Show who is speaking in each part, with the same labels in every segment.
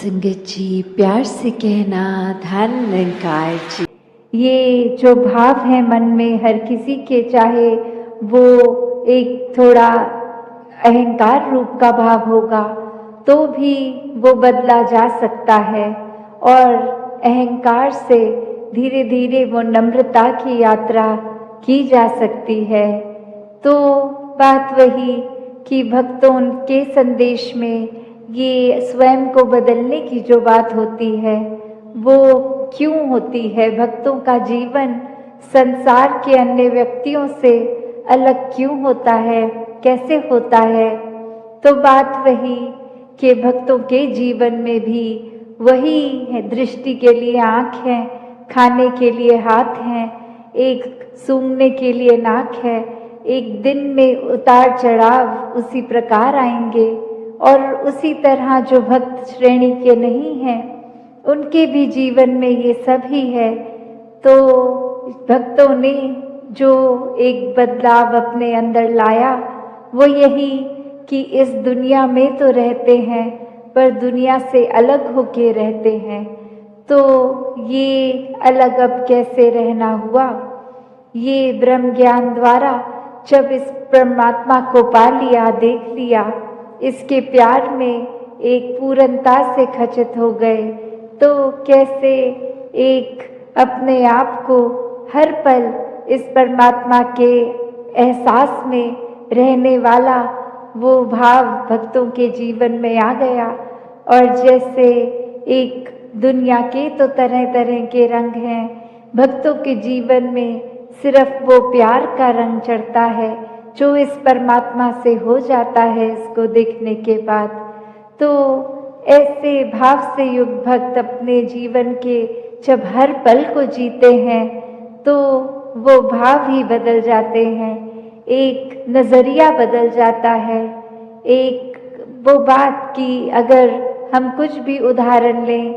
Speaker 1: संगत जी, प्यार से कहना धन निरंकार जी।
Speaker 2: ये जो भाव है मन में हर किसी के, चाहे वो एक थोड़ा अहंकार रूप का भाव होगा तो भी वो बदला जा सकता है, और अहंकार से धीरे धीरे वो नम्रता की यात्रा की जा सकती है। तो बात वही कि भक्तों के संदेश में ये स्वयं को बदलने की जो बात होती है वो क्यों होती है, भक्तों का जीवन संसार के अन्य व्यक्तियों से अलग क्यों होता है, कैसे होता है। तो बात वही कि भक्तों के जीवन में भी वही है, दृष्टि के लिए आँख है, खाने के लिए हाथ हैं, एक सूंघने के लिए नाक है। एक दिन में उतार चढ़ाव उसी प्रकार आएंगे, और उसी तरह जो भक्त श्रेणी के नहीं हैं उनके भी जीवन में ये सब ही है। तो भक्तों ने जो एक बदलाव अपने अंदर लाया वो यही कि इस दुनिया में तो रहते हैं पर दुनिया से अलग होके रहते हैं। तो ये अलग अब कैसे रहना हुआ, ये ब्रह्म ज्ञान द्वारा जब इस परमात्मा को पा लिया, देख लिया, इसके प्यार में एक पूर्णता से खचित हो गए, तो कैसे एक अपने आप को हर पल इस परमात्मा के एहसास में रहने वाला वो भाव भक्तों के जीवन में आ गया। और जैसे एक दुनिया के तो तरह तरह के रंग हैं, भक्तों के जीवन में सिर्फ वो प्यार का रंग चढ़ता है जो इस परमात्मा से हो जाता है इसको देखने के बाद। तो ऐसे भाव से युक्त भक्त अपने जीवन के जब हर पल को जीते हैं तो वो भाव ही बदल जाते हैं, एक नज़रिया बदल जाता है। एक वो बात कि अगर हम कुछ भी उदाहरण लें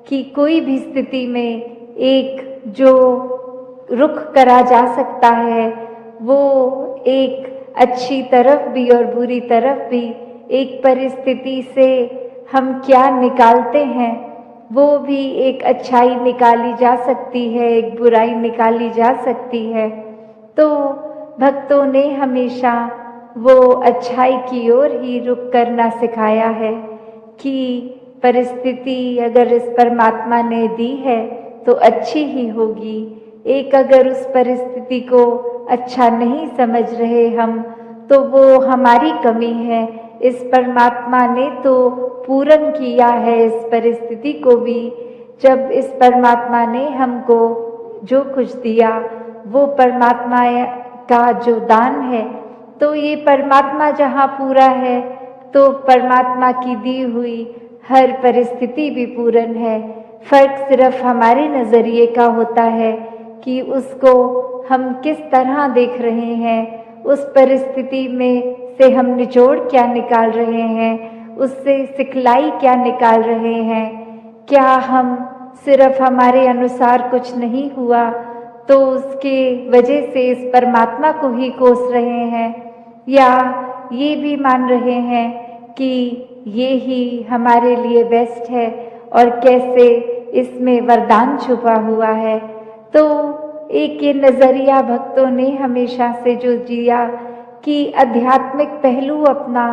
Speaker 2: कि कोई भी स्थिति में एक जो रुख करा जा सकता है वो एक अच्छी तरफ भी और बुरी तरफ भी, एक परिस्थिति से हम क्या निकालते हैं वो भी एक अच्छाई निकाली जा सकती है, एक बुराई निकाली जा सकती है। तो भक्तों ने हमेशा वो अच्छाई की ओर ही रुख करना सिखाया है कि परिस्थिति अगर इस परमात्मा ने दी है तो अच्छी ही होगी। एक अगर उस परिस्थिति को अच्छा नहीं समझ रहे हम तो वो हमारी कमी है, इस परमात्मा ने तो पूर्ण किया है इस परिस्थिति को भी। जब इस परमात्मा ने हमको जो कुछ दिया वो परमात्मा का जो दान है, तो ये परमात्मा जहाँ पूरा है तो परमात्मा की दी हुई हर परिस्थिति भी पूर्ण है। फर्क सिर्फ हमारे नज़रिए का होता है कि उसको हम किस तरह देख रहे हैं, उस परिस्थिति में से हम निचोड़ क्या निकाल रहे हैं, उससे सिखलाई क्या निकाल रहे हैं। क्या हम सिर्फ हमारे अनुसार कुछ नहीं हुआ तो उसके वजह से इस परमात्मा को ही कोस रहे हैं, या ये भी मान रहे हैं कि ये ही हमारे लिए बेस्ट है और कैसे इसमें वरदान छुपा हुआ है। तो एक ये नज़रिया भक्तों ने हमेशा से जो जिया कि आध्यात्मिक पहलू अपना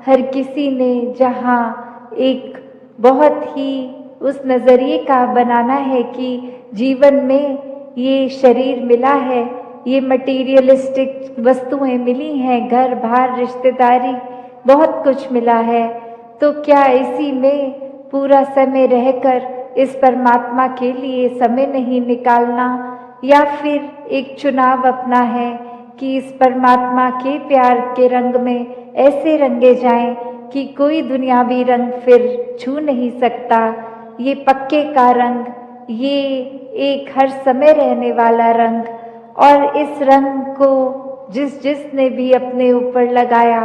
Speaker 2: हर किसी ने जहाँ एक बहुत ही उस नज़रिए का बनाना है कि जीवन में ये शरीर मिला है, ये मटीरियलिस्टिक वस्तुएं मिली हैं, घर बार रिश्तेदारी बहुत कुछ मिला है, तो क्या इसी में पूरा समय रहकर इस परमात्मा के लिए समय नहीं निकालना, या फिर एक चुनाव अपना है कि इस परमात्मा के प्यार के रंग में ऐसे रंगे जाएं कि कोई दुनियावी रंग फिर छू नहीं सकता। ये पक्के का रंग, ये एक हर समय रहने वाला रंग, और इस रंग को जिसने भी अपने ऊपर लगाया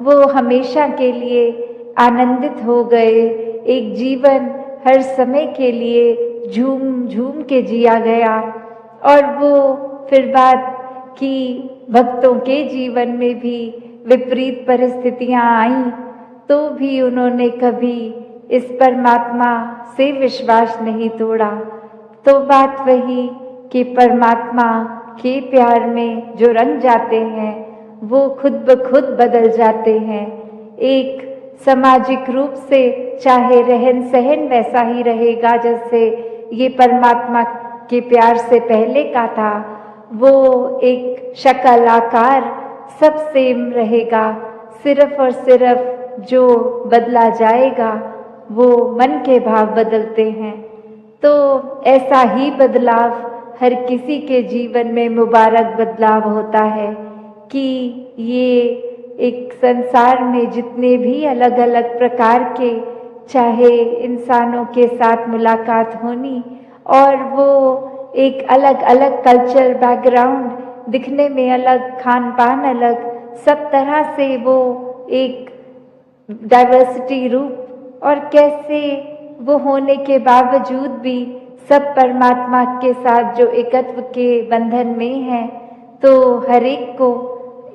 Speaker 2: वो हमेशा के लिए आनंदित हो गए। एक जीवन हर समय के लिए झूम झूम के जिया गया। और वो फिर बात कि भक्तों के जीवन में भी विपरीत परिस्थितियां आईं तो भी उन्होंने कभी इस परमात्मा से विश्वास नहीं तोड़ा। तो बात वही कि परमात्मा के प्यार में जो रंग जाते हैं वो खुद ब खुद बदल जाते हैं। एक सामाजिक रूप से चाहे रहन सहन वैसा ही रहेगा जैसे ये परमात्मा के प्यार से पहले का था, वो एक शक्ल आकार सब सेम रहेगा। सिर्फ और सिर्फ जो बदला जाएगा वो मन के भाव बदलते हैं। तो ऐसा ही बदलाव हर किसी के जीवन में मुबारक बदलाव होता है कि ये एक संसार में जितने भी अलग अलग प्रकार के चाहे इंसानों के साथ मुलाकात होनी और वो एक अलग अलग कल्चर बैकग्राउंड, दिखने में अलग, खान पान अलग, सब तरह से वो एक डाइवर्सिटी रूप और कैसे वो होने के बावजूद भी सब परमात्मा के साथ जो एकत्व के बंधन में है, तो हर एक को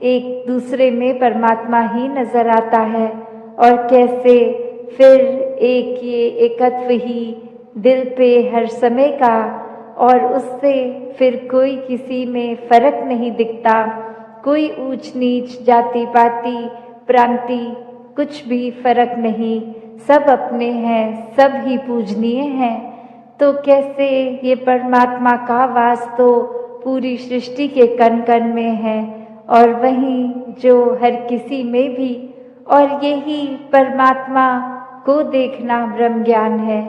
Speaker 2: एक दूसरे में परमात्मा ही नजर आता है। और कैसे फिर एक ये एकत्व ही दिल पे हर समय का, और उससे फिर कोई किसी में फर्क नहीं दिखता, कोई ऊंच नीच जाति पाति प्रांति कुछ भी फर्क नहीं, सब अपने हैं, सब ही पूजनीय हैं। तो कैसे ये परमात्मा का वास तो पूरी सृष्टि के कण कण में है और वहीं जो हर किसी में भी, और यही परमात्मा को देखना ब्रह्म ज्ञान है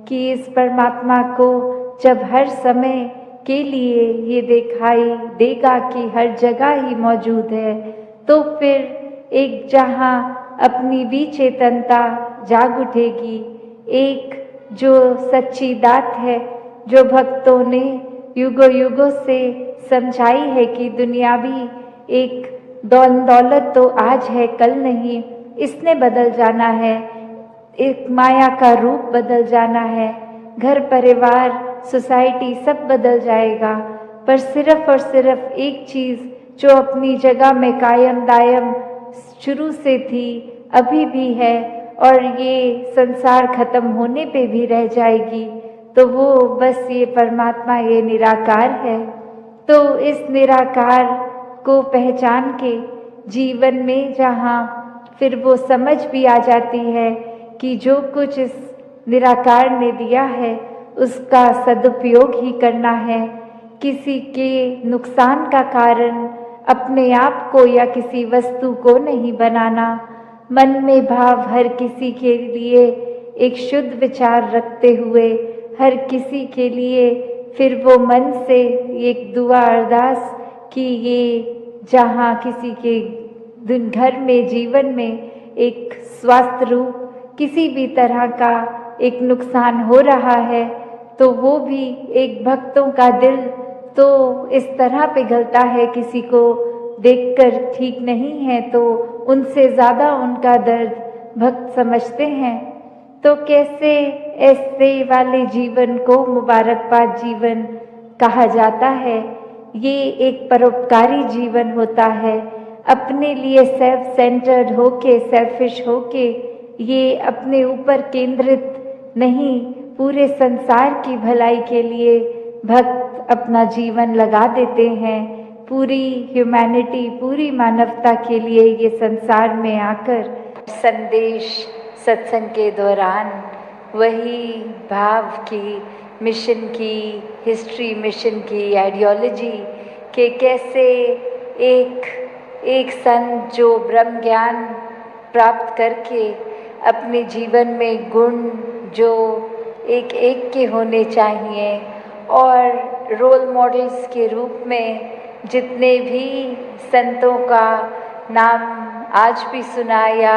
Speaker 2: कि इस परमात्मा को जब हर समय के लिए ये दिखाई देगा कि हर जगह ही मौजूद है, तो फिर एक जहाँ अपनी भी चेतनता जाग उठेगी। एक जो सच्ची दात है, जो भक्तों ने युगों युगों से समझाई है कि दुनियावी एक दौलत तो आज है कल नहीं, इसने बदल जाना है, एक माया का रूप बदल जाना है, घर परिवार सोसाइटी सब बदल जाएगा, पर सिर्फ और सिर्फ एक चीज़ जो अपनी जगह में कायम दायम शुरू से थी, अभी भी है और ये संसार खत्म होने पे भी रह जाएगी, तो वो बस ये परमात्मा, ये निराकार है। तो इस निराकार को पहचान के जीवन में जहाँ फिर वो समझ भी आ जाती है कि जो कुछ इस निराकार ने दिया है उसका सदुपयोग ही करना है, किसी के नुकसान का कारण अपने आप को या किसी वस्तु को नहीं बनाना। मन में भाव हर किसी के लिए एक शुद्ध विचार रखते हुए हर किसी के लिए फिर वो मन से एक दुआ अरदास कि ये जहाँ किसी के दिन घर में जीवन में एक स्वास्थ्य रूप किसी भी तरह का एक नुकसान हो रहा है, तो वो भी एक भक्तों का दिल तो इस तरह पिघलता है, किसी को देखकर ठीक नहीं है तो उनसे ज़्यादा उनका दर्द भक्त समझते हैं। तो कैसे ऐसे वाले जीवन को मुबारकबाद जीवन कहा जाता है। ये एक परोपकारी जीवन होता है, अपने लिए सेल्फ सेंटर्ड होके, सेल्फिश होके, ये अपने ऊपर केंद्रित नहीं, पूरे संसार की भलाई के लिए भक्त अपना जीवन लगा देते हैं। पूरी ह्यूमैनिटी, पूरी मानवता के लिए ये संसार में आकर संदेश सत्संग के दौरान वही भाव की, मिशन की, हिस्ट्री मिशन की, आइडियोलॉजी के कैसे एक संत जो ब्रह्म ज्ञान प्राप्त करके अपने जीवन में गुण जो एक एक के होने चाहिए और रोल मॉडल्स के रूप में जितने भी संतों का नाम आज भी सुनाया,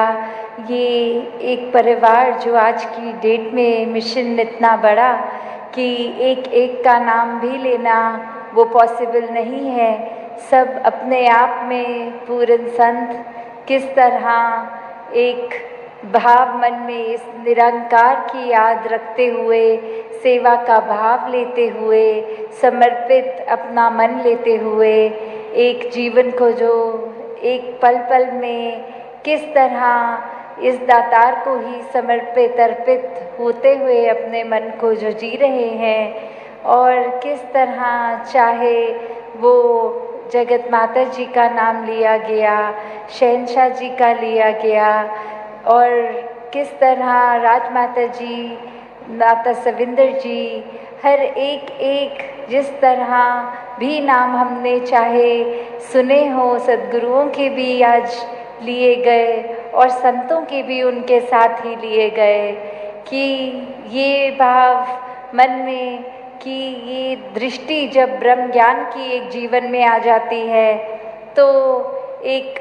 Speaker 2: ये एक परिवार जो आज की डेट में मिशन इतना बड़ा कि एक एक का नाम भी लेना वो पॉसिबल नहीं है। सब अपने आप में पूर्ण संत किस तरह एक भाव मन में इस निरंकार की याद रखते हुए, सेवा का भाव लेते हुए, समर्पित अपना मन लेते हुए एक जीवन को जो एक पल पल में किस तरह इस दातार को ही समर्पित अर्पित होते हुए अपने मन को जो जी रहे हैं, और किस तरह चाहे वो जगत माता जी का नाम लिया गया, शहंशाह जी का लिया गया, और किस तरह राजमाता जी, माता सविंदर जी, हर एक एक जिस तरह भी नाम हमने चाहे सुने हो, सद्गुरुओं के भी आज लिए गए और संतों के भी उनके साथ ही लिए गए, कि ये भाव मन में, कि ये दृष्टि जब ब्रह्म ज्ञान की एक जीवन में आ जाती है तो एक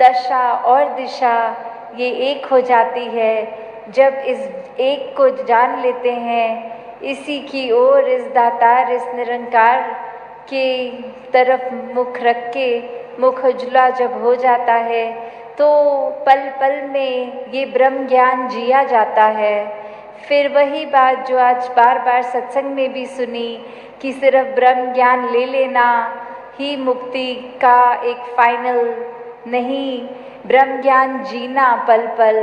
Speaker 2: दशा और दिशा ये एक हो जाती है। जब इस एक को जान लेते हैं, इसी की ओर, इस दातार, इस निरंकार के तरफ मुख रख के मुख उजला जब हो जाता है तो पल पल में ये ब्रह्म ज्ञान जिया जाता है। फिर वही बात जो आज बार बार सत्संग में भी सुनी कि सिर्फ ब्रह्म ज्ञान ले लेना ही मुक्ति का एक फाइनल नहीं, ब्रह्म ज्ञान जीना पल पल।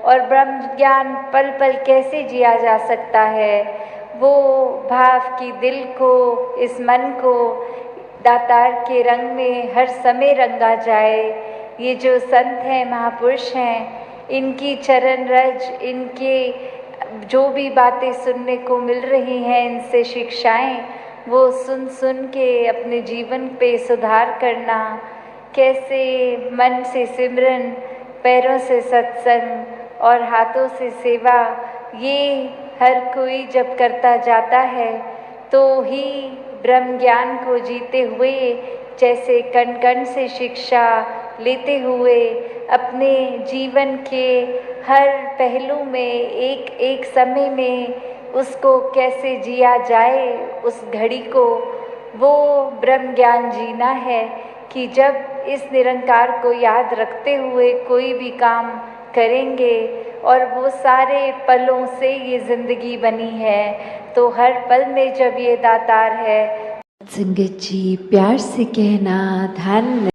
Speaker 2: और ब्रह्म ज्ञान पल पल कैसे जिया जा सकता है, वो भाव की दिल को, इस मन को दातार के रंग में हर समय रंगा जाए। ये जो संत हैं, महापुरुष हैं, इनकी चरण रज, इनके जो भी बातें सुनने को मिल रही हैं, इनसे शिक्षाएं, वो सुन सुन के अपने जीवन पे सुधार करना, कैसे मन से सिमरन, पैरों से सत्संग और हाथों से सेवा, ये हर कोई जब करता जाता है तो ही ब्रह्म ज्ञान को जीते हुए, जैसे कण कण से शिक्षा लेते हुए अपने जीवन के हर पहलू में एक एक समय में उसको कैसे जिया जाए, उस घड़ी को, वो ब्रह्म ज्ञान जीना है। कि जब इस निरंकार को याद रखते हुए कोई भी काम करेंगे, और वो सारे पलों से ये ज़िंदगी बनी है, तो हर पल में जब ये दातार है।
Speaker 1: संगत जी, प्यार से कहना धन्य।